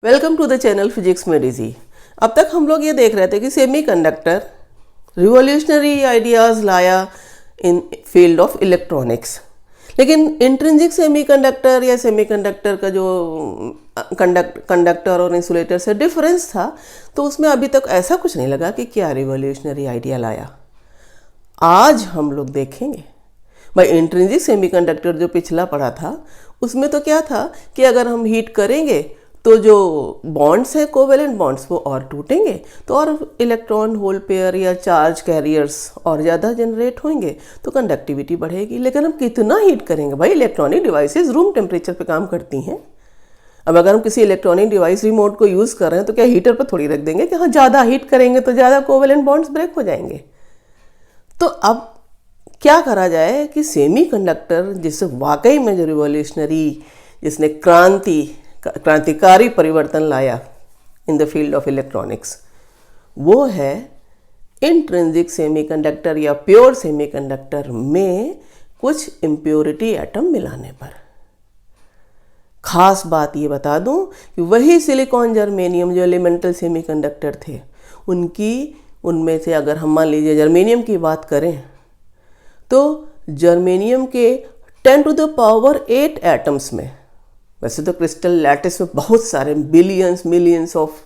Welcome to the channel physics में Digi. अब तक हम लोग ये देख रहे थे कि सेमीकंडक्टर रिवॉल्यूशनरी आइडियाज़ लाया इन फील्ड ऑफ इलेक्ट्रॉनिक्स। लेकिन इंट्रिंसिक सेमीकंडक्टर या सेमीकंडक्टर का जो कंडक्टर और इंसुलेटर से डिफरेंस था, तो उसमें अभी तक ऐसा कुछ नहीं लगा कि क्या रिवॉल्यूशनरी आइडिया लाया। आज हम लोग देखेंगे भाई इंट्रिंसिक सेमीकंडक्टर जो पिछला पढ़ा था उसमें तो क्या था कि अगर हम हीट करेंगे तो जो बॉन्ड्स हैं कोवेलेंट बॉन्ड्स वो और टूटेंगे, तो और इलेक्ट्रॉन होल पेयर या चार्ज कैरियर्स और ज़्यादा जनरेट होंगे, तो कंडक्टिविटी बढ़ेगी। लेकिन हम कितना हीट करेंगे भाई, इलेक्ट्रॉनिक डिवाइसेस रूम टेम्परेचर पे काम करती हैं। अब अगर हम किसी इलेक्ट्रॉनिक डिवाइस रिमोट को यूज़ कर रहे हैं तो क्या हीटर पर थोड़ी रख देंगे कि हाँ ज़्यादा हीट करेंगे तो ज़्यादा कोवेलेंट बॉन्ड्स ब्रेक हो जाएंगे। तो अब क्या करा जाए कि सेमीकंडक्टर जिससे वाकई में जो रिवॉल्यूशनरी, जिसने क्रांतिकारी परिवर्तन लाया in the field of electronics, वो है इंट्रिंसिक सेमीकंडक्टर या प्योर सेमीकंडक्टर में कुछ इम्प्योरिटी एटम मिलाने पर। खास बात ये बता दूं कि वही सिलिकॉन जर्मेनियम जो एलिमेंटल सेमीकंडक्टर थे, उनमें से अगर हम मान लीजिए जर्मेनियम की बात करें तो जर्मेनियम के 10 to the power 8 एटम्स में, वैसे तो क्रिस्टल लैटिस में बहुत सारे बिलियंस मिलियंस ऑफ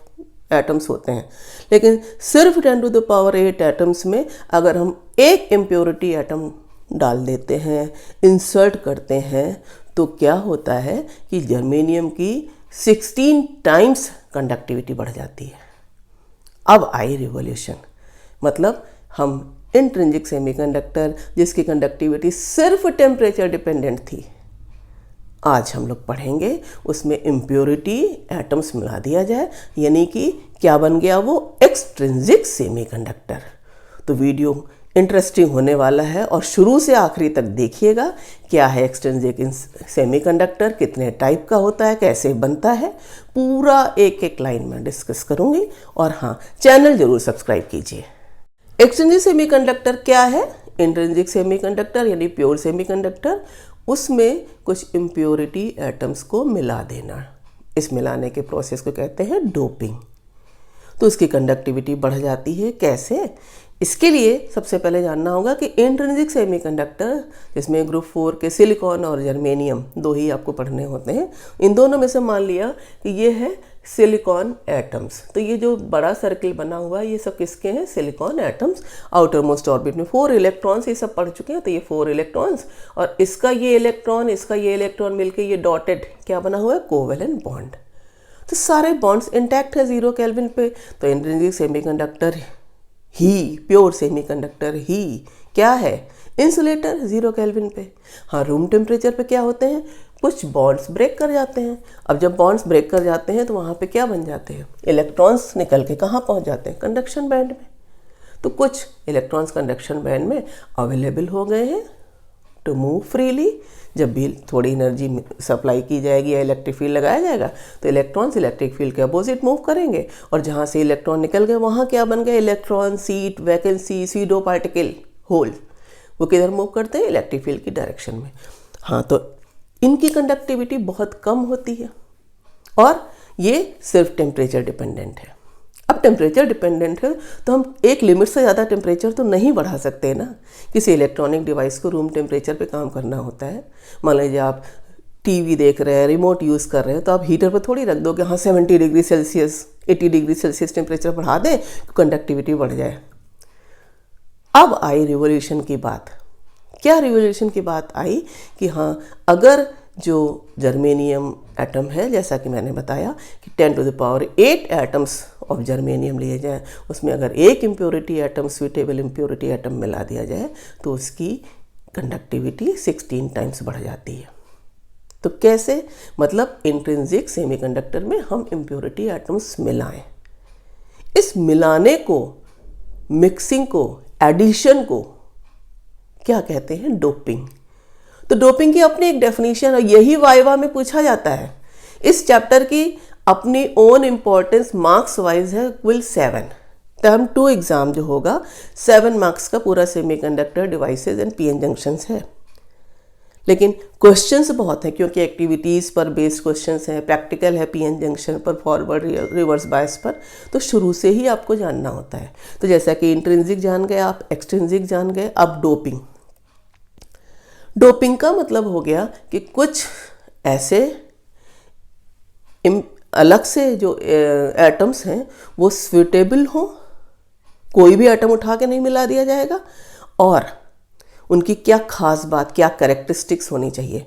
एटम्स होते हैं, लेकिन सिर्फ 10 to the power 8 एटम्स में अगर हम एक इम्प्योरिटी एटम डाल देते हैं, इंसर्ट करते हैं, तो क्या होता है कि जर्मेनियम की 16 टाइम्स कंडक्टिविटी बढ़ जाती है। अब आई रिवॉल्यूशन, मतलब हम इंट्रिंसिक सेमीकंडक्टर जिसकी कंडक्टिविटी सिर्फ टेम्परेचर डिपेंडेंट थी, आज हम लोग पढ़ेंगे उसमें इम्प्योरिटी एटम्स मिला दिया जाए, यानी कि क्या बन गया वो एक्सट्रिंसिक सेमीकंडक्टर। तो वीडियो इंटरेस्टिंग होने वाला है और शुरू से आखिरी तक देखिएगा। क्या है एक्सट्रिंसिक सेमीकंडक्टर, कितने टाइप का होता है, कैसे बनता है, पूरा एक एक लाइन में डिस्कस करूँगी। और हाँ, चैनल ज़रूर सब्सक्राइब कीजिए। एक्सट्रिंसिक सेमीकंडक्टर क्या है? इंट्रिंसिक सेमीकंडक्टर यानी प्योर सेमीकंडक्टर, उसमें कुछ इम्प्योरिटी एटम्स को मिला देना। इस मिलाने के प्रोसेस को कहते हैं डोपिंग। तो उसकी कंडक्टिविटी बढ़ जाती है। कैसे? इसके लिए सबसे पहले जानना होगा कि इंट्रिंसिक सेमीकंडक्टर, जिसमें ग्रुप 4 के सिलिकॉन और जर्मेनियम दो ही आपको पढ़ने होते हैं, इन दोनों में से मान लिया कि ये है सिलिकॉन एटम्स, तो ये जो बड़ा सर्किल बना हुआ है ये सब किसके हैं? Silicon atoms. Outer most orbit में 4 इलेक्ट्रॉन्स, ये सब पढ़ चुके हैं, तो ये 4 इलेक्ट्रॉन्स और इसका ये इलेक्ट्रॉन मिलके ये डॉटेड क्या बना हुआ है? Covalent bond. तो सारे बॉन्ड्स इंटैक्ट है 0 केल्विन पे। तो इंट्रिंसिक सेमीकंडक्टर ही, प्योर सेमीकंडक्टर ही क्या है? इंसुलेटर 0 केल्विन पे। हाँ, रूम टेम्परेचर पे क्या होते हैं? कुछ बॉन्ड्स ब्रेक कर जाते हैं। अब जब बॉन्ड्स ब्रेक कर जाते हैं तो वहाँ पे क्या बन जाते हैं? इलेक्ट्रॉन्स निकल के कहाँ पहुँच जाते हैं? कंडक्शन बैंड में। तो कुछ इलेक्ट्रॉन्स कंडक्शन बैंड में अवेलेबल हो गए हैं टू मूव फ्रीली। जब भी थोड़ी एनर्जी सप्लाई की जाएगी या इलेक्ट्रिक फील्ड लगाया जाएगा तो इलेक्ट्रॉन्स इलेक्ट्रिक फील्ड के अपोजिट मूव करेंगे, और जहाँ से इलेक्ट्रॉन निकल गए वहाँ क्या बन गए? Electron seat, vacancy, pseudo particle, hole, वो किधर मूव करते हैं? इलेक्ट्रिक फील्ड की डायरेक्शन में। हाँ, तो इनकी कंडक्टिविटी बहुत कम होती है और ये सिर्फ टेम्परेचर डिपेंडेंट है। अब टेम्परेचर डिपेंडेंट है तो हम एक लिमिट से ज़्यादा टेम्परेचर तो नहीं बढ़ा सकते ना। किसी इलेक्ट्रॉनिक डिवाइस को रूम टेम्परेचर पे काम करना होता है। मान लीजिए आप टीवी देख रहे हैं, रिमोट यूज़ कर रहे हैं, तो आप हीटर पर थोड़ी रख दो कि हाँ 70 degree Celsius 80 degree Celsius temperature बढ़ा दें तो कंडक्टिविटी बढ़ जाए। अब आई रिवॉल्यूशन की बात। क्या रिवॉल्यूशन की बात आई कि हाँ, अगर जो जर्मेनियम एटम है, जैसा कि मैंने बताया कि 10 to the power 8 atoms of germanium लिए जाएं, उसमें अगर एक impurity atom, suitable impurity atom मिला दिया जाए तो उसकी कंडक्टिविटी 16 टाइम्स बढ़ जाती है। तो कैसे? मतलब इंट्रिंसिक सेमीकंडक्टर में हम इम्प्योरिटी एटम्स मिलाएं। इस मिलाने को, मिक्सिंग को, एडिशन को क्या कहते हैं? डोपिंग। तो डोपिंग की अपनी एक डेफिनेशन है, यही वाइवा में पूछा जाता है। इस चैप्टर की अपनी ओन इम्पोर्टेंस मार्क्स वाइज है कुल 7। टर्म 2 एग्जाम जो होगा 7 मार्क्स का पूरा semiconductor devices and PN junctions है। लेकिन क्वेश्चंस बहुत हैं क्योंकि एक्टिविटीज़ पर बेस्ड क्वेश्चंस हैं, प्रैक्टिकल है पीएन जंक्शन पर, फॉरवर्ड रिवर्स बायस पर, तो शुरू से ही आपको जानना होता है। तो जैसा कि इंट्रिंसिक जान गए आप, एक्सट्रिंसिक जान गए, अब डोपिंग। डोपिंग का मतलब हो गया कि कुछ ऐसे अलग से जो एटम्स हैं वो स्विटेबल हों, कोई भी एटम उठा के नहीं मिला दिया जाएगा, और उनकी क्या खास बात, क्या कैरेक्टरिस्टिक्स होनी चाहिए।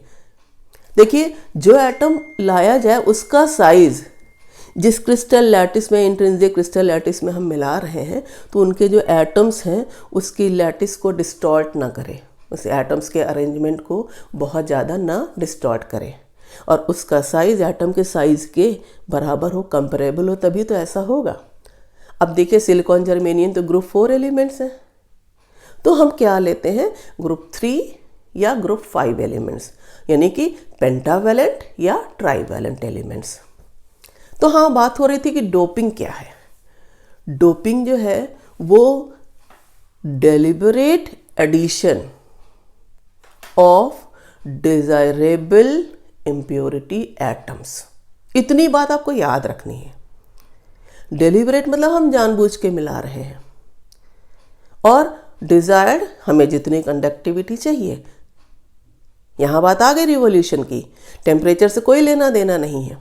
देखिए, जो एटम लाया जाए उसका साइज जिस क्रिस्टल लैटिस में, इंट्रिंसिक क्रिस्टल लैटिस में हम मिला रहे हैं, तो उनके जो एटम्स हैं उसकी लैटिस को डिस्टॉर्ट ना करे, उस एटम्स के अरेंजमेंट को बहुत ज़्यादा ना डिस्टॉर्ट करे, और उसका साइज एटम के साइज के बराबर हो, कंपेरेबल हो, तभी तो ऐसा होगा। अब देखिए, सिलिकॉन जर्मेनियम तो ग्रुप 4 एलिमेंट्स हैं, तो हम क्या लेते हैं, ग्रुप 3 या ग्रुप 5 एलिमेंट्स, यानी कि पेंटावैलेंट या ट्राइवैलेंट एलिमेंट्स। तो हाँ, बात हो रही थी कि डोपिंग क्या है। डोपिंग जो है वो deliberate addition of desirable impurity atoms. इतनी बात आपको याद रखनी है। डेलिबरेट मतलब हम जानबूझ के मिला रहे हैं, और डिजायर्ड हमें जितनी कंडक्टिविटी चाहिए। यहां बात आ गई रिवोल्यूशन की, टेम्परेचर से कोई लेना देना नहीं है।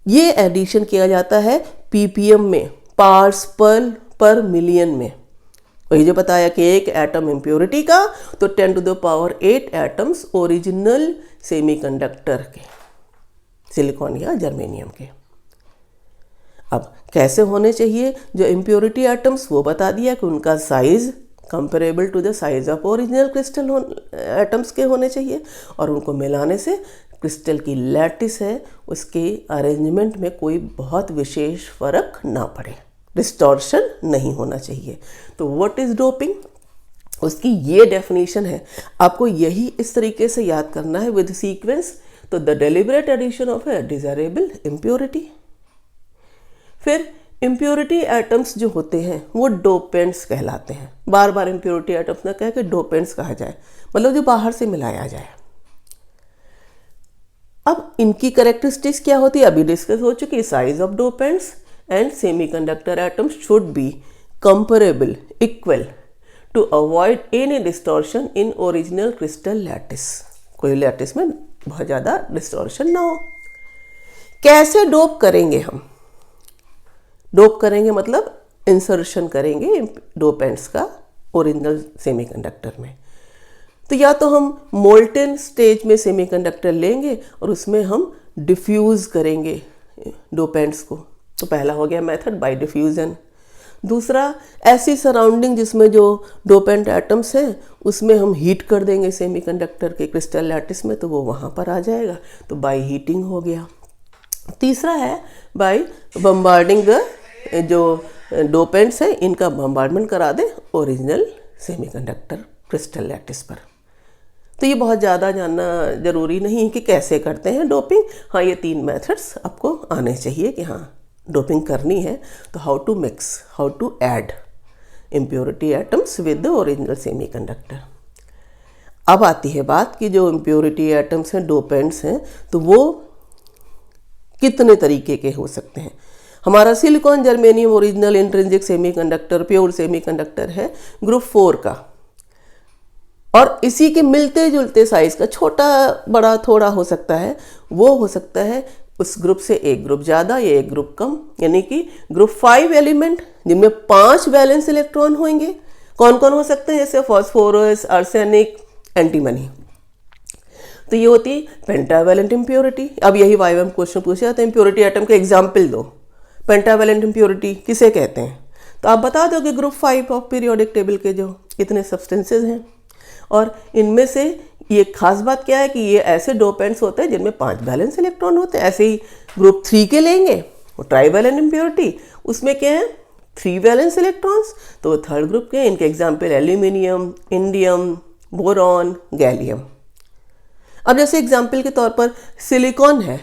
ये एडिशन किया जाता है पीपीएम में, पार्ट्स पर मिलियन में। वही जो बताया कि एक एटम इम्प्योरिटी का तो 10⁸ एटम्स ओरिजिनल सेमीकंडक्टर के, सिलिकॉन या जर्मेनियम के। अब कैसे होने चाहिए जो इम्प्योरिटी एटम्स, वो बता दिया कि उनका size comparable to the size of original crystal atoms के होने चाहिए, और उनको मिलाने से क्रिस्टल की लैटिस है उसके अरेंजमेंट में कोई बहुत विशेष फर्क ना पड़े, डिस्टॉर्शन नहीं होना चाहिए। तो व्हाट इज डोपिंग, उसकी ये डेफिनेशन है, आपको यही इस तरीके से याद करना है विद सीक्वेंस। तो the deliberate addition of a desirable impurity. फिर इम्प्योरिटी एटम्स जो होते हैं वो डोपेंट्स कहलाते हैं। बार बार इम्प्योरिटी एटम्स ना कह के डोपेंट्स कहा जाए, मतलब जो बाहर से मिलाया जाए। अब इनकी कैरेक्टरिस्टिक्स क्या होती है, अभी डिस्कस हो चुकी। Size of dopants and semiconductor atoms should be comparable, equal, to avoid any distortion in original crystal lattice. कोई लैटिस में बहुत ज़्यादा डिस्टॉर्शन ना हो। कैसे डोप करेंगे हम, डोप करेंगे मतलब इंसर्शन करेंगे डोपेंट्स का ओरिजिनल सेमीकंडक्टर में। तो या तो हम मोल्टेन स्टेज में सेमीकंडक्टर लेंगे और उसमें हम डिफ्यूज़ करेंगे डोपेंट्स को। तो पहला हो गया मेथड बाय डिफ्यूजन। दूसरा, ऐसी सराउंडिंग जिसमें जो डोपेंट एटम्स हैं उसमें हम हीट कर देंगे सेमीकंडक्टर के क्रिस्टल लैटिस में, तो वो वहाँ पर आ जाएगा, तो बाय हीटिंग हो गया। तीसरा है बाय बम्बार्डिंग द, जो डोपेंट्स हैं इनका बम्बार्डमेंट करा दें ओरिजिनल सेमीकंडक्टर क्रिस्टल लैटिस पर। तो ये बहुत ज़्यादा जानना ज़रूरी नहीं है कि कैसे करते हैं डोपिंग। हाँ, ये 3 मेथड्स आपको आने चाहिए कि हाँ डोपिंग करनी है तो how to mix, how to add impurity atoms with the original semiconductor. अब आती है बात कि जो इम्प्योरिटी एटम्स हैं, डोपेंट्स हैं, तो वो कितने तरीके के हो सकते हैं। हमारा silicon germanium original intrinsic semiconductor, pure semiconductor है ग्रुप 4 का, और इसी के मिलते जुलते साइज का छोटा बड़ा थोड़ा हो सकता है। वो हो सकता है उस ग्रुप से एक ग्रुप ज़्यादा या एक ग्रुप कम, यानी कि ग्रुप 5 एलिमेंट जिनमें 5 वैलेंस इलेक्ट्रॉन होंगे। कौन कौन हो सकते हैं, जैसे फॉस्फोरस, आर्सेनिक, एंटीमनी। तो ये होती पेंटावैलेंट इम्प्योरिटी। अब यही वाइवा में क्वेश्चन पूछा जाता है, इम्प्योरिटी आइटम के एग्जाम्पल दो। पेंटावैलेंट इम्प्योरिटी किसे कहते हैं, तो आप बता दो कि ग्रुप 5 ऑफ पीरियोडिक टेबल के जो इतने सब्सटेंसेज हैं, और इनमें से ये खास बात क्या है कि ये ऐसे डोपेंट्स होते हैं जिनमें 5 वैलेंस इलेक्ट्रॉन होते हैं। ऐसे ही ग्रुप 3 के लेंगे, वो ट्राइवैलेंट इम्प्योरिटी, उसमें क्या है 3 वैलेंस इलेक्ट्रॉन्स, तो वो थर्ड ग्रुप के। इनके example aluminium, indium, boron, gallium. अब जैसे एग्जाम्पल के तौर पर सिलिकॉन है,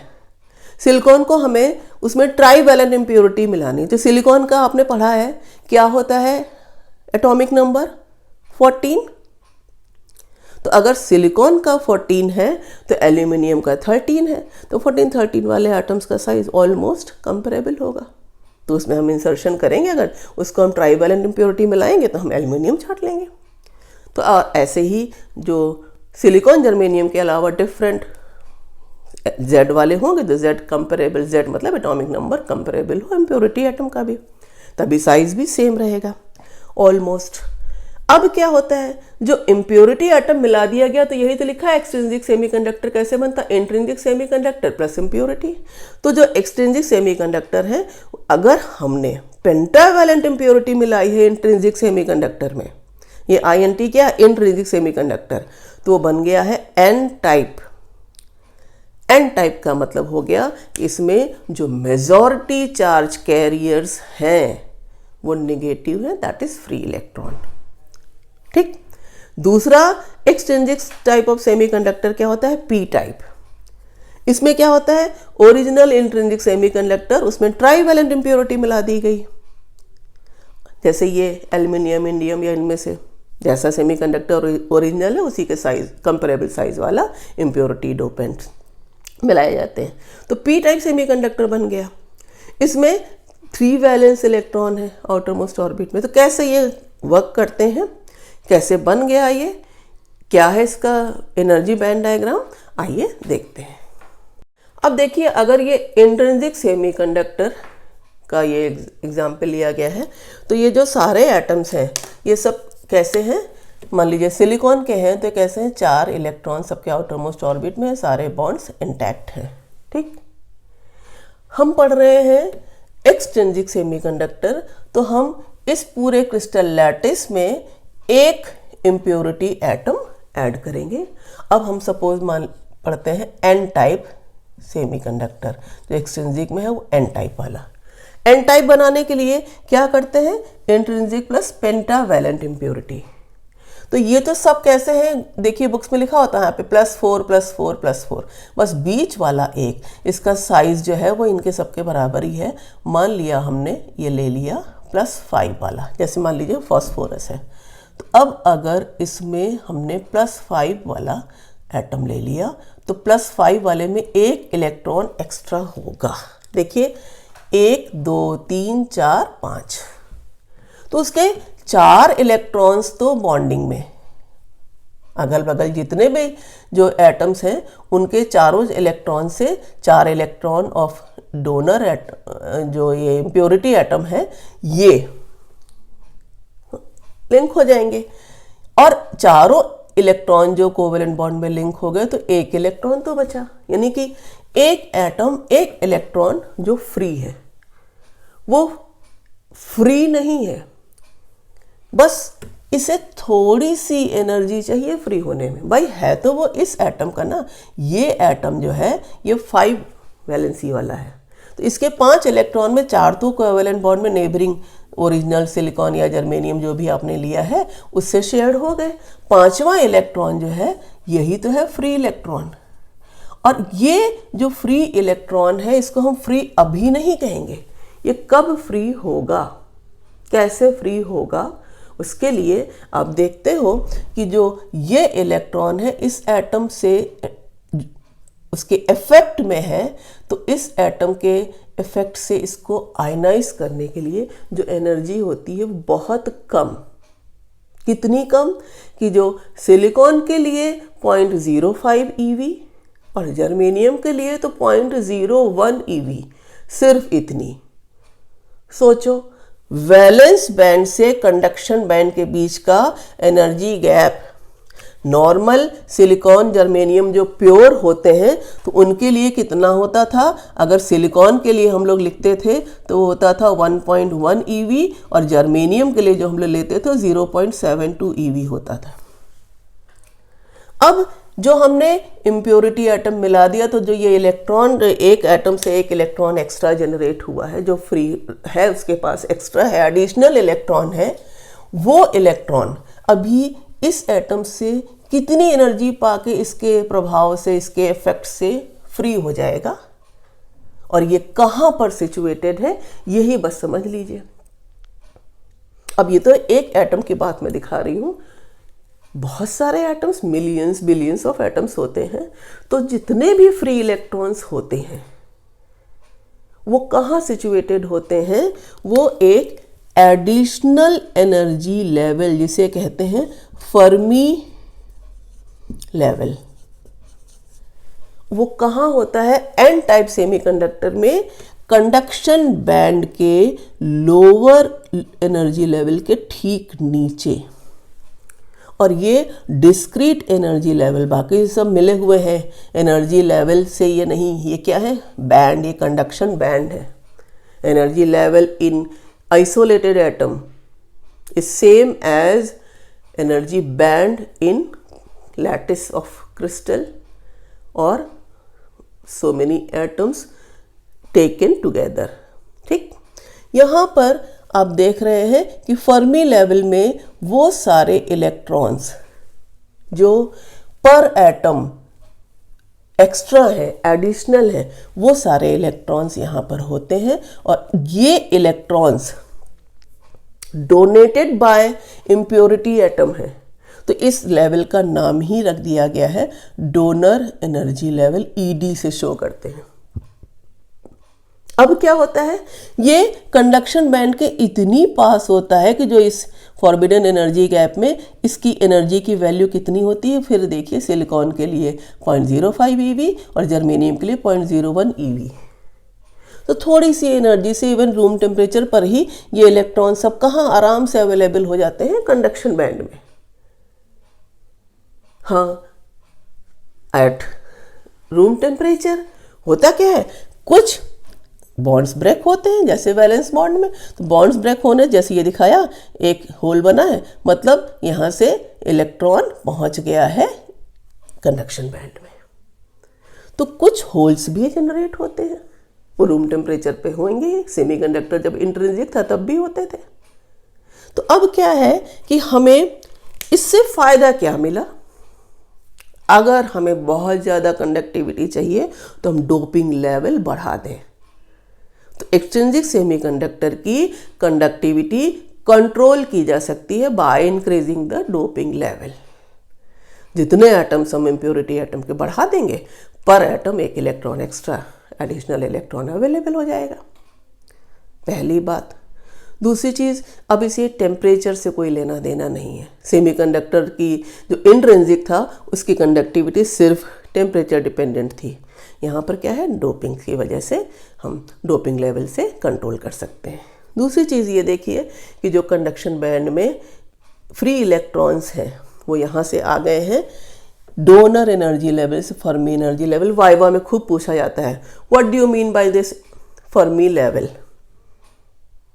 सिलिकॉन को हमें उसमें ट्राइवैलेंट इम्प्योरिटी मिलानी है। तो सिलिकॉन का आपने पढ़ा है क्या होता है, एटॉमिक नंबर 14। तो अगर सिलिकॉन का 14 है तो एल्यूमिनियम का 13 है, तो 14-13 वाले एटम्स का साइज ऑलमोस्ट कंपेरेबल होगा। तो उसमें हम इंसर्शन करेंगे, अगर उसको हम ट्राइवैलेंट इम्प्योरिटी मिलाएंगे तो हम एल्यूमिनियम छांट लेंगे। तो ऐसे ही जो सिलिकॉन जर्मेनियम के अलावा डिफरेंट Z वाले होंगे तो Z कंपेरेबल, Z मतलब एटॉमिक नंबर कंपेरेबल हो इम्प्योरिटी एटम का भी, तभी साइज भी सेम रहेगा ऑलमोस्ट। अब क्या होता है, जो इम्प्योरिटी एटम मिला दिया गया तो यही तो लिखा है एक्सट्रिंसिक सेमीकंडक्टर कैसे बनता है, इंट्रिंसिक सेमीकंडक्टर प्लस इम्प्योरिटी। तो जो एक्सट्रिंसिक सेमीकंडक्टर है, अगर हमने पेंटावैलेंट इम्प्योरिटी मिलाई है इंट्रिंसिक सेमीकंडक्टर में, ये INT क्या है, इंट्रिंसिक सेमीकंडक्टर, तो वो बन गया है N टाइप। N टाइप का मतलब हो गया इसमें जो मेजॉरिटी चार्ज कैरियर्स हैं वो नेगेटिव है, दैट इज फ्री इलेक्ट्रॉन। ठीक। दूसरा एक्सट्रिंसिक टाइप ऑफ सेमीकंडक्टर क्या होता है, P टाइप। इसमें क्या होता है, ओरिजिनल इंट्रिंसिक सेमीकंडक्टर, उसमें ट्राइवैलेंट इम्प्योरिटी मिला दी गई, जैसे ये एल्युमिनियम, इंडियम या इनमें से जैसा सेमीकंडक्टर ओरिजिनल है उसी के साइज कंपेरेबल साइज वाला इम्प्योरिटी डोपेंट मिलाए जाते हैं। तो P टाइप सेमीकंडक्टर बन गया। इसमें 3 वैलेंस इलेक्ट्रॉन है आउटर मोस्ट ऑर्बिट में। तो कैसे ये वर्क करते हैं, कैसे बन गया, ये क्या है इसका एनर्जी बैंड डायग्राम, आइए देखते हैं। अब देखिए, अगर ये इंट्रिंसिक सेमीकंडक्टर का ये एग्जाम्पल लिया गया है, तो ये जो सारे एटम्स हैं ये सब कैसे हैं, मान लीजिए सिलिकॉन के हैं तो कैसे हैं, 4 इलेक्ट्रॉन सबके आउटर मोस्ट ऑर्बिट में, सारे बॉन्ड्स इंटैक्ट हैं। ठीक। हम पढ़ रहे हैं एक्सट्रिंसिक सेमीकंडक्टर, तो हम इस पूरे क्रिस्टल लैटिस में एक इम्प्योरिटी एटम ऐड करेंगे। अब हम सपोज मान पढ़ते हैं N टाइप सेमीकंडक्टर, जो एक्सट्रिंसिक में है वो N टाइप वाला। N टाइप बनाने के लिए क्या करते हैं, इंट्रिंसिक प्लस पेंटावैलेंट इम्प्योरिटी। तो ये तो सब कैसे हैं, देखिए बुक्स में लिखा होता है यहाँ पे +4+4+4, बस बीच वाला एक, इसका साइज जो है वो इनके सबके बराबर ही है। मान लिया हमने ये ले लिया +5 वाला, जैसे मान लीजिए फास्फोरस है, तो अब अगर इसमें हमने +5 वाला एटम ले लिया तो +5 वाले में एक इलेक्ट्रॉन एक्स्ट्रा होगा। देखिए 1 2 3 4 5, तो उसके 4 इलेक्ट्रॉन्स तो बॉन्डिंग में, अगल बगल जितने भी जो एटम्स हैं उनके चारों इलेक्ट्रॉन से 4 इलेक्ट्रॉन ऑफ डोनर जो ये इम्प्योरिटी एटम है ये लिंक हो जाएंगे, और चारों इलेक्ट्रॉन जो कोवेलेंट बॉन्ड में लिंक हो गए तो एक इलेक्ट्रॉन तो बचा, यानी कि एक एटम एक इलेक्ट्रॉन जो फ्री है वो फ्री नहीं है, बस इसे थोड़ी सी एनर्जी चाहिए फ्री होने में। भाई है तो वो इस एटम का ना, ये एटम जो है ये 5 वैलेंसी वाला है, तो इसके 5 इलेक्ट्रॉन में 4 तो कोवेलेंट बॉन्ड में नेबरिंग ओरिजिनल सिलिकॉन या जर्मेनियम जो भी आपने लिया है उससे शेयर्ड हो गए। 5वां इलेक्ट्रॉन जो है यही तो है फ्री इलेक्ट्रॉन, और ये जो फ्री इलेक्ट्रॉन है इसको हम फ्री अभी नहीं कहेंगे, ये कब फ्री होगा, कैसे फ्री होगा, उसके लिए आप देखते हो कि जो ये इलेक्ट्रॉन है इस एटम से उसके इफेक्ट में है, तो इस एटम के इफेक्ट से इसको आयनाइज करने के लिए जो एनर्जी होती है वो बहुत कम, कितनी कम कि जो सिलिकॉन के लिए 0.05 EV और जर्मेनियम के लिए तो 0.01 EV, सिर्फ इतनी। सोचो, वैलेंस बैंड से कंडक्शन बैंड के बीच का energy gap, normal silicon germanium जो प्योर होते हैं तो उनके लिए कितना होता था, अगर सिलिकॉन के लिए हम लोग लिखते थे तो वो होता था 1.1 EV, और जर्मेनियम के लिए जो हम लोग लेते थे 0.72 EV होता था। अब जो हमने इम्प्योरिटी एटम मिला दिया तो जो ये इलेक्ट्रॉन, एक एटम से एक इलेक्ट्रॉन एक्स्ट्रा जनरेट हुआ है, जो फ्री है उसके पास एक्स्ट्रा है, एडिशनल इलेक्ट्रॉन है, वो इलेक्ट्रॉन अभी इस एटम से कितनी एनर्जी पाके इसके प्रभाव से, इसके इफेक्ट से फ्री हो जाएगा, और ये कहाँ पर सिचुएटेड है यही बस समझ लीजिए। अब ये तो एक एटम की बात मैं दिखा रही हूँ, बहुत सारे atoms, millions billions of atoms होते हैं, तो जितने भी फ्री इलेक्ट्रॉन्स होते हैं वो कहाँ सिचुएटेड होते हैं? वो एक एडिशनल एनर्जी लेवल जिसे कहते हैं फर्मी लेवल, वो कहाँ होता है? एन टाइप सेमीकंडक्टर में कंडक्शन बैंड के लोअर एनर्जी लेवल के ठीक नीचे। और ये डिस्क्रीट एनर्जी लेवल, बाकी सब मिले हुए हैं एनर्जी लेवल से, ये नहीं, ये क्या है? बैंड, ये कंडक्शन बैंड है। Energy level in isolated atom is same as energy band in lattice of crystal और so many atoms taken together. ठीक, यहाँ पर आप देख रहे हैं कि फर्मी लेवल में वो सारे इलेक्ट्रॉन्स जो पर एटम एक्स्ट्रा है, एडिशनल है, वो सारे इलेक्ट्रॉन्स यहाँ पर होते हैं। और ये electrons donated bye impurity atom है, तो इस लेवल का नाम ही रख दिया गया है डोनर एनर्जी लेवल, ईडी से शो करते हैं। अब क्या होता है? ये कंडक्शन बैंड के इतनी पास होता है कि जो इस फॉरबिडन एनर्जी गैप में इसकी एनर्जी की वैल्यू कितनी होती है? फिर देखिए, सिलिकॉन के लिए 0.05 EV और जर्मेनियम के लिए 0.01 EV। तो थोड़ी सी एनर्जी से इवन रूम टेम्परेचर पर ही ये इलेक्ट्रॉन सब कहाँ आराम से अवेलेबल हो जाते हैं? कंडक्शन बैंड में। हाँ, एट रूम टेम्परेचर होता क्या है? कुछ बॉन्ड्स ब्रेक होते हैं, जैसे वैलेंस बॉन्ड में, तो बॉन्ड्स ब्रेक होने, जैसे ये दिखाया, एक होल बना है, मतलब यहाँ से इलेक्ट्रॉन पहुँच गया है कंडक्शन बैंड में। तो कुछ होल्स भी जनरेट होते हैं, वो रूम टेम्परेचर पे होंगे। सेमीकंडक्टर जब इंट्रिंसिक था तब भी होते थे। तो अब क्या है कि हमें इससे फ़ायदा क्या मिला? अगर हमें बहुत ज़्यादा कंडक्टिविटी चाहिए तो हम डोपिंग लेवल बढ़ा दें। तो एक्सट्रिंसिक सेमीकंडक्टर की कंडक्टिविटी कंट्रोल की जा सकती है by increasing the doping level. जितने एटम्स हम इम्प्योरिटी एटम के बढ़ा देंगे, पर एटम एक electron extra, additional electron available हो जाएगा। पहली बात। दूसरी चीज़, अब इसे टेम्परेचर से कोई लेना देना नहीं है। सेमीकंडक्टर की जो इंट्रिंसिक था उसकी कंडक्टिविटी सिर्फ टेम्परेचर डिपेंडेंट थी। यहाँ पर क्या है? डोपिंग की वजह से हम डोपिंग लेवल से कंट्रोल कर सकते हैं। दूसरी चीज़ ये देखिए कि जो कंडक्शन बैंड में फ्री इलेक्ट्रॉन्स हैं वो यहाँ से आ गए हैं डोनर एनर्जी लेवल से फर्मी एनर्जी लेवल। वाइवा में खूब पूछा जाता है, what do you mean by this Fermi level?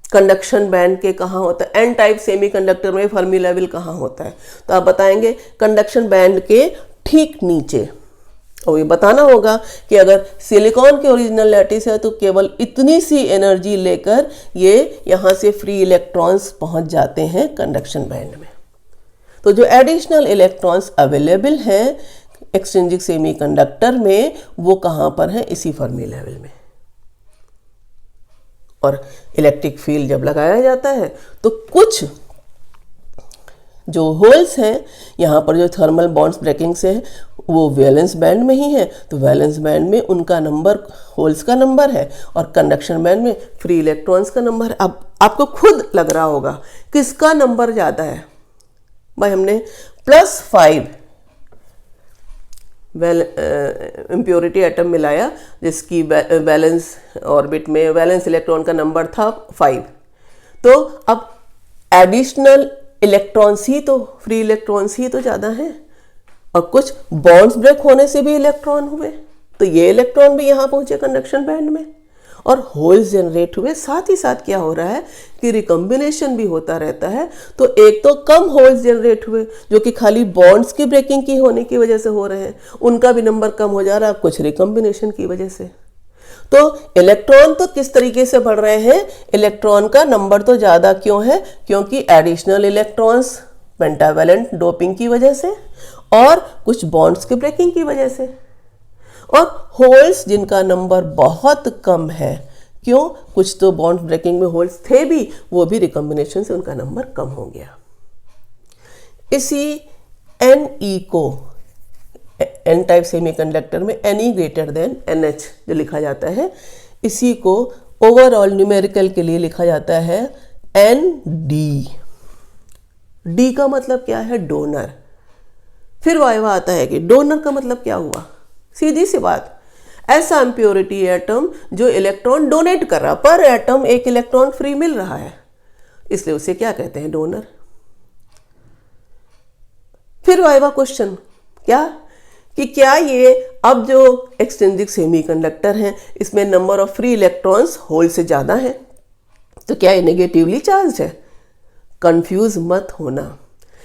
Conduction band के कहाँ होता है? एन टाइप सेमीकंडक्टर में फर्मी लेवल कहाँ होता है? तो आप बताएंगे कंडक्शन बैंड के ठीक नीचे। और ये बताना होगा कि अगर सिलिकॉन के ओरिजिनल लैटिस है तो केवल इतनी सी एनर्जी लेकर ये यहाँ से फ्री इलेक्ट्रॉन्स पहुँच जाते हैं कंडक्शन बैंड में। तो जो एडिशनल इलेक्ट्रॉन्स अवेलेबल हैं एक्सट्रिंसिक सेमीकंडक्टर में, वो कहाँ पर हैं? इसी फर्मी लेवल में। और इलेक्ट्रिक फील्ड जब लगाया जाता है तो कुछ जो होल्स हैं यहाँ पर जो थर्मल बॉन्ड्स ब्रेकिंग से है वो वैलेंस बैंड में ही है, तो वैलेंस बैंड में उनका नंबर, होल्स का नंबर है, और कंडक्शन बैंड में फ्री इलेक्ट्रॉन्स का नंबर है। अब आपको खुद लग रहा होगा किसका नंबर ज़्यादा है? भाई हमने +5 इम्प्योरिटी एटम मिलाया जिसकी वैलेंस ऑर्बिट में वैलेंस इलेक्ट्रॉन का नंबर था 5। तो अब एडिशनल इलेक्ट्रॉन्स ही तो, फ्री इलेक्ट्रॉन्स ही तो ज़्यादा हैं, और कुछ बॉन्ड्स ब्रेक होने से भी इलेक्ट्रॉन हुए, तो ये इलेक्ट्रॉन भी यहाँ पहुँचे कंडक्शन बैंड में और होल्स जनरेट हुए। साथ ही साथ क्या हो रहा है कि रिकम्बिनेशन भी होता रहता है। तो एक तो कम होल्स जनरेट हुए जो कि खाली बॉन्ड्स की ब्रेकिंग की होने की वजह से हो रहे हैं, उनका भी नंबर कम हो जा रहा है कुछ रिकम्बिनेशन की वजह से। तो इलेक्ट्रॉन तो किस तरीके से बढ़ रहे हैं? इलेक्ट्रॉन का नंबर तो ज़्यादा क्यों है? क्योंकि एडिशनल इलेक्ट्रॉन्स पेंटावैलेंट डोपिंग की वजह से और कुछ बॉन्ड्स की ब्रेकिंग की वजह से, और होल्स जिनका नंबर बहुत कम है। क्यों? कुछ तो बॉन्ड ब्रेकिंग में होल्स थे भी, वो भी रिकम्बिनेशन से उनका नंबर कम हो गया। इसी Ne को एन टाइप सेमीकंडक्टर में Ne ग्रेटर देन NH जो लिखा जाता है, इसी को ओवरऑल न्यूमेरिकल के लिए लिखा जाता है ND। डी का मतलब क्या है? डोनर। फिर वाइवा आता है कि डोनर का मतलब क्या हुआ? सीधी सी बात, ऐसा इम्प्योरिटी एटम जो इलेक्ट्रॉन डोनेट कर रहा, पर एटम एक इलेक्ट्रॉन फ्री मिल रहा है, इसलिए उसे क्या कहते हैं? डोनर। फिर वाइवा क्वेश्चन क्या कि क्या ये अब जो एक्सट्रिंसिक सेमीकंडक्टर हैं इसमें number of free electrons hole से ज़्यादा है, तो क्या ये नेगेटिवली चार्ज है? कंफ्यूज मत होना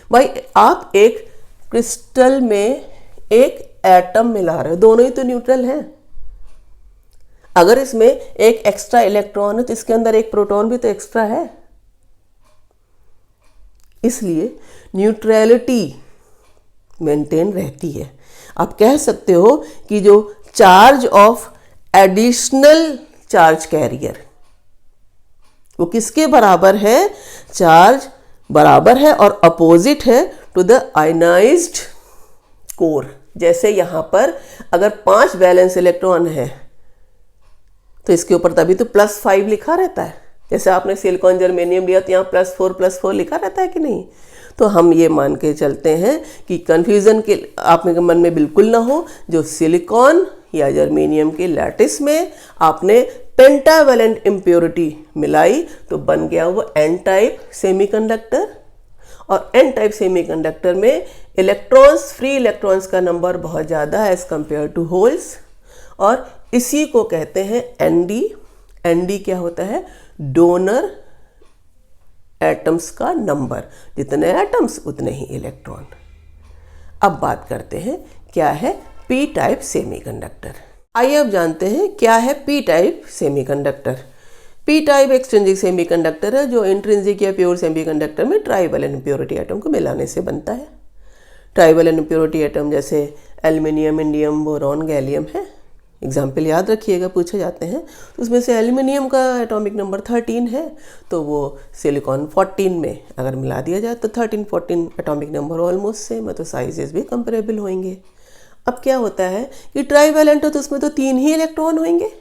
भाई, आप एक क्रिस्टल में एक एटम मिला रहे हो, दोनों ही तो न्यूट्रल हैं। अगर इसमें एक एक्स्ट्रा इलेक्ट्रॉन है तो इसके अंदर एक प्रोटॉन भी तो एक्स्ट्रा है, इसलिए न्यूट्रलिटी मेंटेन रहती है। आप कह सकते हो कि जो charge of additional charge carrier वो किसके बराबर है? चार्ज बराबर है और अपोजिट है टू द आयनाइज्ड कोर। जैसे यहां पर अगर 5 वैलेंस इलेक्ट्रॉन है तो इसके ऊपर तभी तो +5 लिखा रहता है। जैसे आपने सिलिकॉन जर्मेनियम लिया तो यहाँ +4 लिखा रहता है कि नहीं? तो हम ये मान के चलते हैं कि कन्फ्यूज़न के आपके मन में बिल्कुल ना हो। जो सिलिकॉन या जर्मेनियम के लैटिस में आपने पेंटावैलेंट इम्प्योरिटी मिलाई तो बन गया वो एन टाइप सेमीकंडक्टर, और एन टाइप सेमीकंडक्टर में इलेक्ट्रॉन्स, फ्री इलेक्ट्रॉन्स का नंबर बहुत ज़्यादा है एज कंपेयर टू होल्स, और इसी को कहते हैं एनडी। एनडी क्या होता है? डोनर एटम्स का नंबर, जितने एटम्स उतने ही इलेक्ट्रॉन। अब बात करते हैं क्या है पी टाइप सेमीकंडक्टर। आइए अब जानते हैं क्या है P type semiconductor. P type extrinsic semiconductor है जो इंट्रिंसिक या प्योर सेमीकंडक्टर में ट्राइवैलेंट इम्प्योरिटी एटम को मिलाने से बनता है। ट्राइवैलेंट इम्प्योरिटी एटम जैसे एल्युमिनियम, इंडियम, बोरॉन, गैलियम है। एग्जाम्पल याद रखिएगा, पूछे जाते हैं। तो उसमें से एल्युमिनियम का एटॉमिक नंबर 13 है, तो वो सिलिकॉन 14 में अगर मिला दिया जाए तो 13-14 एटॉमिक नंबर ऑलमोस्ट सेम है, तो साइजेस भी कंपेरेबल होंगे। अब क्या होता है कि ट्राइवैलेंट हो तो उसमें तो 3 ही इलेक्ट्रॉन होंगे।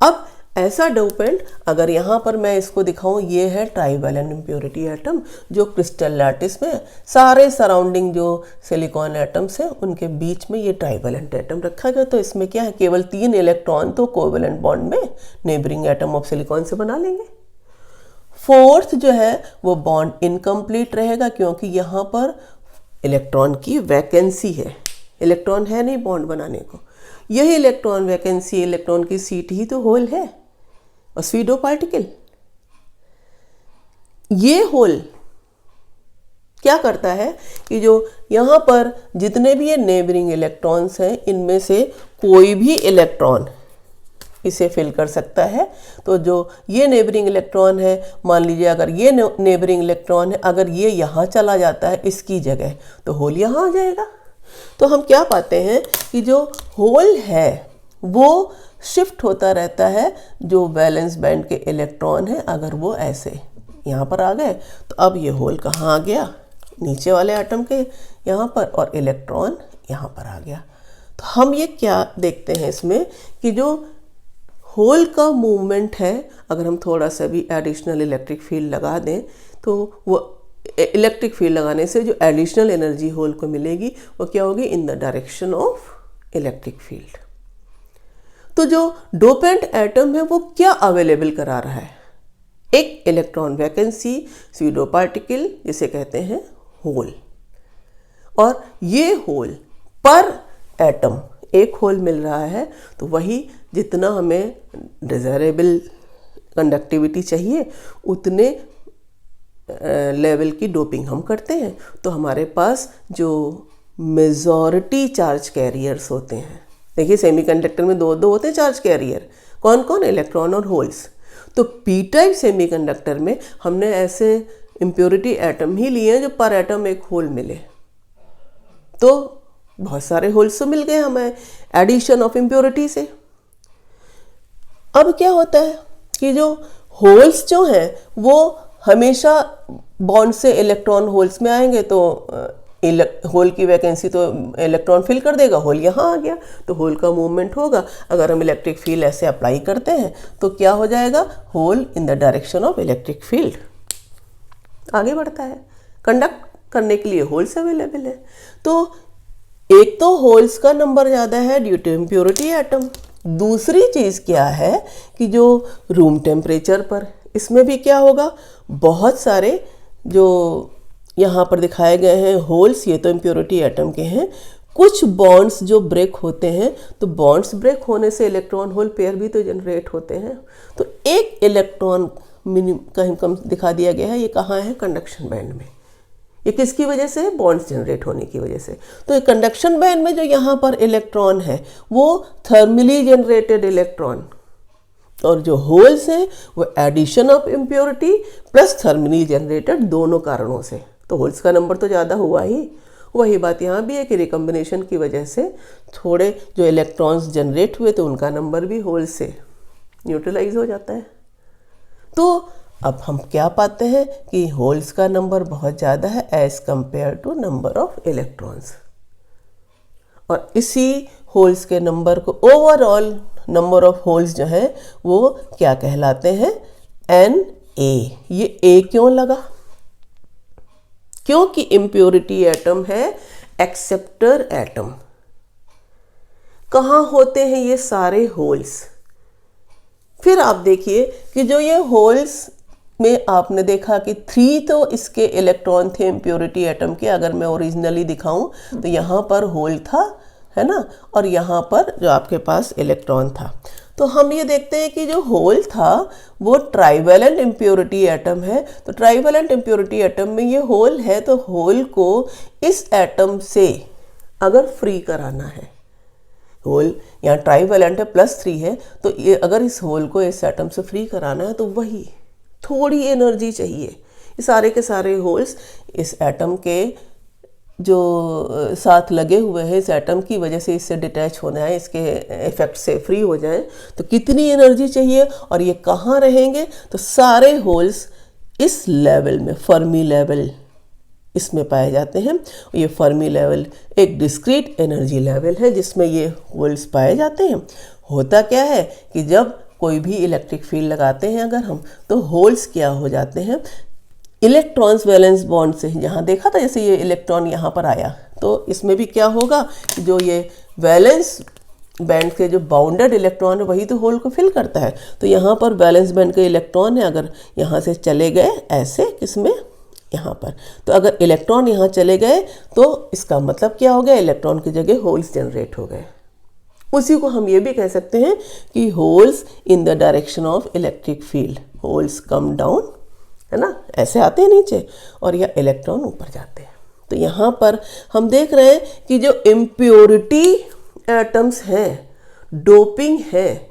अब ऐसा डोपेंट अगर यहाँ पर मैं इसको दिखाऊं, ये है ट्राइवैलेंट इम्प्योरिटी एटम जो क्रिस्टल लैटिस में सारे सराउंडिंग जो सिलिकॉन एटम्स हैं उनके बीच में ये ट्राइवैलेंट एटम रखा गया। तो इसमें क्या है, केवल 3 इलेक्ट्रॉन तो कोवैलेंट बॉन्ड में नेबरिंग एटम ऑफ सिलिकॉन से बना लेंगे। फोर्थ जो है वो बॉन्ड इनकम्प्लीट रहेगा क्योंकि यहाँ पर इलेक्ट्रॉन की वैकेंसी है, इलेक्ट्रॉन है नहीं बॉन्ड बनाने को। यही इलेक्ट्रॉन वैकेंसी, इलेक्ट्रॉन की सीट ही तो होल है और स्यूडो पार्टिकल। ये होल क्या करता है कि जो यहाँ पर जितने भी ये नेबरिंग इलेक्ट्रॉन्स हैं इनमें से कोई भी इलेक्ट्रॉन इसे फिल कर सकता है। तो जो ये नेबरिंग इलेक्ट्रॉन है, मान लीजिए अगर ये नेबरिंग इलेक्ट्रॉन है, अगर ये यहाँ चला जाता है इसकी जगह तो होल यहाँ आ जाएगा। तो हम क्या पाते हैं कि जो होल है वो शिफ्ट होता रहता है। जो वैलेंस बैंड के इलेक्ट्रॉन है अगर वो ऐसे यहाँ पर आ गए तो अब ये होल कहाँ आ गया, नीचे वाले एटम के यहाँ पर, और इलेक्ट्रॉन यहाँ पर आ गया। तो हम ये क्या देखते हैं इसमें कि जो होल का मूवमेंट है, अगर हम थोड़ा सा भी एडिशनल इलेक्ट्रिक फील्ड लगा दें तो वो इलेक्ट्रिक फील्ड लगाने से जो एडिशनल एनर्जी होल को मिलेगी वो क्या होगी, इन the direction of electric field. तो जो डोपेंट एटम है वो क्या अवेलेबल करा रहा है, एक इलेक्ट्रॉन वैकेंसी, स्यूडो पार्टिकल जिसे कहते हैं होल। और ये होल पर एटम एक होल मिल रहा है तो वही जितना हमें डिजायरेबल कंडक्टिविटी चाहिए उतने लेवल की डोपिंग हम करते हैं। तो हमारे पास जो मेजॉरिटी चार्ज कैरियर्स होते हैं, देखिए सेमीकंडक्टर में 2 होते हैं चार्ज कैरियर, कौन कौन, इलेक्ट्रॉन और होल्स। तो पी टाइप सेमीकंडक्टर में हमने ऐसे इम्प्योरिटी एटम ही लिए हैं जो पर एटम एक होल मिले, तो बहुत सारे होल्स तो मिल गए हमें एडिशन ऑफ इम्प्योरिटी से। अब क्या होता है कि जो होल्स जो हैं वो हमेशा बॉन्ड से इलेक्ट्रॉन होल्स में आएंगे, तो होल की वैकेंसी तो इलेक्ट्रॉन फिल कर देगा, होल यहाँ आ गया तो होल का मूवमेंट होगा। अगर हम इलेक्ट्रिक फील्ड ऐसे अप्लाई करते हैं तो क्या हो जाएगा, hole in the direction of electric field आगे बढ़ता है। कंडक्ट करने के लिए होल्स अवेलेबल है। तो एक तो होल्स का नंबर ज़्यादा है ड्यू टू इम्प्योरिटी एटम। दूसरी चीज़ क्या है कि जो रूम टेम्परेचर पर, इसमें भी क्या होगा, बहुत सारे जो यहाँ पर दिखाए गए हैं होल्स, ये तो इम्प्योरिटी एटम के हैं। कुछ बॉन्ड्स जो ब्रेक होते हैं, तो बॉन्ड्स ब्रेक होने से इलेक्ट्रॉन होल पेयर भी तो जनरेट होते हैं। तो एक इलेक्ट्रॉन कहीं कम दिखा दिया गया है, ये कहाँ है, कंडक्शन बैंड में। ये किसकी वजह से, बॉन्ड्स जनरेट होने की वजह से। तो एक कंडक्शन बैंड में जो यहाँ पर इलेक्ट्रॉन है वो थर्मली जनरेटेड इलेक्ट्रॉन, और जो होल्स हैं वो addition of impurity plus thermally generated, दोनों कारणों से। तो होल्स का नंबर तो ज़्यादा हुआ ही। वही बात यहाँ भी है कि रिकम्बिनेशन की वजह से थोड़े जो इलेक्ट्रॉन्स जनरेट हुए तो उनका नंबर भी होल्स से न्यूट्रलाइज हो जाता है। तो अब हम क्या पाते हैं कि होल्स का नंबर बहुत ज़्यादा है as compare to number of electrons, और इसी होल्स के नंबर को ओवरऑल नंबर ऑफ होल्स जो है वो क्या कहलाते हैं, Na। ये A क्यों लगा, क्योंकि इम्प्योरिटी एटम है एक्सेप्टर एटम। कहाँ होते हैं ये सारे होल्स। फिर आप देखिए कि जो ये होल्स में आपने देखा कि 3 तो इसके इलेक्ट्रॉन थे इम्प्योरिटी एटम के। अगर मैं ओरिजिनली दिखाऊं तो यहाँ पर होल था, है ना, और यहाँ पर जो आपके पास इलेक्ट्रॉन था। तो हम ये देखते हैं कि जो होल था वो ट्राइवेलेंट इम्प्योरिटी एटम है। तो ट्राइवेलेंट इम्प्योरिटी एटम में ये होल है, तो होल को इस एटम से अगर फ्री कराना है, होल यहाँ ट्राइवेलेंट है +3 है, तो ये अगर इस होल को इस एटम से फ्री कराना है तो वही थोड़ी एनर्जी चाहिए। ये सारे के सारे होल्स इस एटम के जो साथ लगे हुए हैं, इस एटम की वजह से इससे डिटैच होना है, इसके इफेक्ट से फ्री हो जाए, तो कितनी एनर्जी चाहिए। और ये कहाँ रहेंगे, तो सारे होल्स इस लेवल में, फर्मी लेवल इसमें पाए जाते हैं। ये फर्मी लेवल एक डिस्क्रीट एनर्जी लेवल है जिसमें ये होल्स पाए जाते हैं। होता क्या है कि जब कोई भी इलेक्ट्रिक फील्ड लगाते हैं अगर हम, तो होल्स क्या हो जाते हैं, इलेक्ट्रॉन्स वैलेंस बॉन्ड से, जहाँ देखा था जैसे ये इलेक्ट्रॉन यहाँ पर आया, तो इसमें भी क्या होगा, जो ये वैलेंस बैंड के जो बाउंडेड इलेक्ट्रॉन है वही तो होल को फिल करता है। तो यहाँ पर वैलेंस बैंड के इलेक्ट्रॉन है, अगर यहाँ से चले गए ऐसे, किसमें, यहाँ पर, तो अगर इलेक्ट्रॉन यहाँ चले गए तो इसका मतलब क्या हो गया, इलेक्ट्रॉन की जगह होल्स जनरेट हो गए। उसी को हम ये भी कह सकते हैं कि holes in the direction of electric field, holes come down, है ना, ऐसे आते हैं नीचे और या इलेक्ट्रॉन ऊपर जाते हैं। तो यहाँ पर हम देख रहे हैं कि जो इम्प्योरिटी एटम्स हैं, डोपिंग है,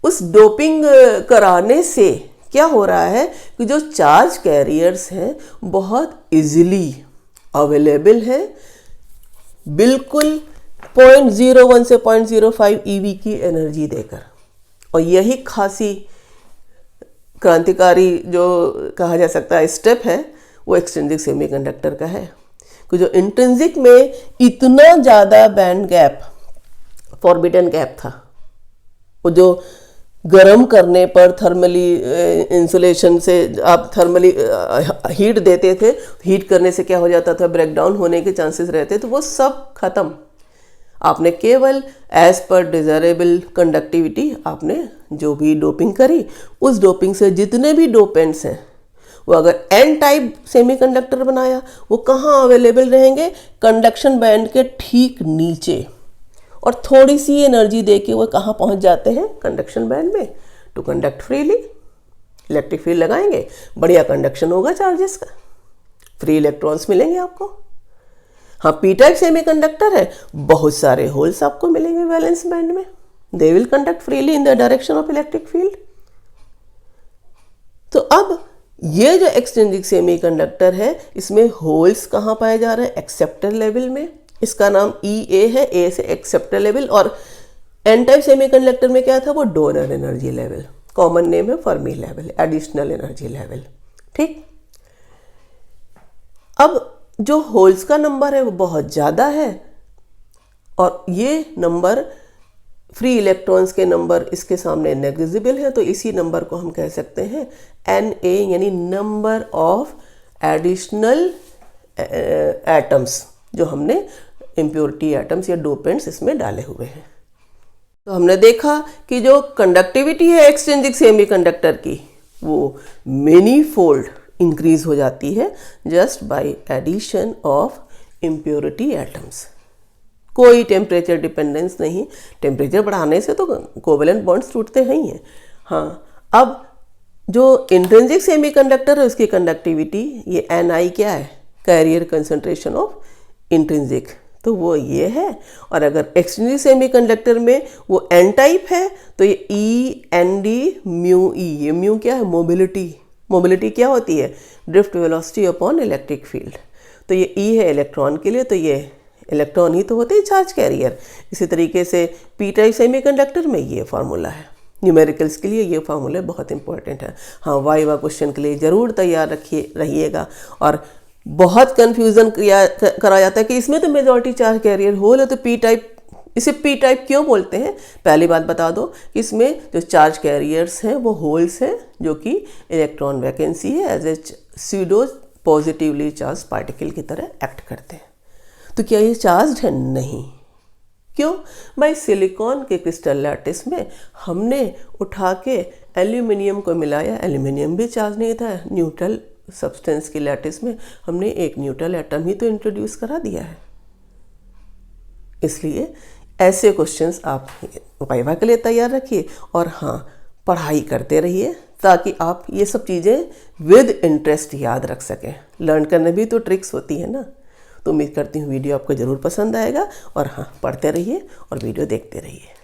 उस डोपिंग कराने से क्या हो रहा है कि जो चार्ज कैरियर्स हैं बहुत इजीली अवेलेबल है, बिल्कुल 0.01 से 0.05 EV की एनर्जी देकर। और यही खासी क्रांतिकारी जो कहा जा सकता है स्टेप है वो एक्सट्रिंसिक सेमीकंडक्टर का है, कि जो इंट्रिंसिक में इतना ज़्यादा बैंड गैप, फॉरबिडन गैप था, वो जो गर्म करने पर थर्मली इंसुलेशन से आप थर्मली हीट देते थे, हीट करने से क्या हो जाता था, ब्रेकडाउन होने के चांसेस रहते, तो वो सब खत्म। आपने केवल एज पर डिज़ायरेबल कंडक्टिविटी आपने जो भी डोपिंग करी, उस डोपिंग से जितने भी डोपेंट्स हैं वो अगर एन टाइप सेमीकंडक्टर बनाया, वो कहाँ अवेलेबल रहेंगे, कंडक्शन बैंड के ठीक नीचे, और थोड़ी सी एनर्जी देके वो कहाँ पहुँच जाते हैं, कंडक्शन बैंड में, to conduct freely. Electric field लगाएंगे, बढ़िया कंडक्शन होगा चार्जेस का, फ्री इलेक्ट्रॉन्स मिलेंगे आपको। हाँ, पी टाइप सेमीकंडक्टर है, बहुत सारे होल्स आपको मिलेंगे वैलेंस बैंड में, they will conduct freely in the direction of electric field. तो अब ये जो एक्सट्रिंसिक सेमीकंडक्टर है, इसमें होल्स कहाँ पाए जा रहे हैं, एक्सेप्टर लेवल में, इसका नाम EA है, A से एक्सेप्टर लेवल। और एन टाइप सेमीकंडक्टर में क्या था, वो donor energy level, common name है Fermi level, additional energy level. ठीक, अब जो होल्स का नंबर है वो बहुत ज़्यादा है और ये नंबर फ्री इलेक्ट्रॉन्स के नंबर इसके सामने नेग्लिजिबल है, तो इसी नंबर को हम कह सकते हैं Na, यानी नंबर ऑफ एडिशनल एटम्स जो हमने इम्प्योरिटी एटम्स या डोपेंट्स इसमें डाले हुए हैं। तो हमने देखा कि जो कंडक्टिविटी है एक्सट्रिंसिक सेमीकंडक्टर की वो मेनी फोल्ड इंक्रीज हो जाती है just by addition of impurity atoms. कोई टेम्परेचर डिपेंडेंस नहीं, टेम्परेचर बढ़ाने से तो कोवेलेंट बॉन्ड्स टूटते ही हैं। हाँ, अब जो इंट्रिंसिक सेमीकंडक्टर है उसकी कंडक्टिविटी ये Ni क्या है, कैरियर कंसंट्रेशन ऑफ इंट्रिंसिक, तो वो ये है। और अगर एक्सट्रिंसिक सेमीकंडक्टर में वो N टाइप है तो ये E Nd μe, ये म्यू क्या है, मोबिलिटी। मोबिलिटी क्या होती है, drift velocity upon electric field. तो ये E है इलेक्ट्रॉन के लिए, तो ये इलेक्ट्रॉन ही तो होते हैं चार्ज कैरियर। इसी तरीके से पी टाइप सेमीकंडक्टर में ये फार्मूला है। न्यूमेरिकल्स के लिए ये फार्मूला बहुत इंपॉर्टेंट है। हाँ, वाइवा क्वेश्चन के लिए ज़रूर तैयार रहिएगा। और बहुत कन्फ्यूज़न करा जाता है कि इसमें तो मेजॉरिटी चार्ज कैरियर होल है तो पी टाइप, इसे पी टाइप क्यों बोलते हैं। पहली बात बता दो कि इसमें जो चार्ज कैरियर्स हैं वो होल्स हैं जो कि इलेक्ट्रॉन वैकेंसी है as a pseudo positively charge particle की तरह एक्ट करते हैं। तो क्या ये चार्ज है, नहीं। क्यों, भाई सिलिकॉन के क्रिस्टल लैटिस में हमने उठा के एल्यूमिनियम को मिलाया, एल्यूमिनियम भी चार्ज नहीं था। न्यूट्रल सब्सटेंस की लैटिस में हमने एक न्यूट्रल एटम ही तो इंट्रोड्यूस करा दिया है। इसलिए ऐसे क्वेश्चंस आप वाइवा के लिए तैयार रखिए और हाँ, पढ़ाई करते रहिए ताकि आप ये सब चीज़ें विद इंटरेस्ट याद रख सकें। लर्न करने भी तो ट्रिक्स होती है ना। तो उम्मीद करती हूँ वीडियो आपको ज़रूर पसंद आएगा और हाँ, पढ़ते रहिए और वीडियो देखते रहिए।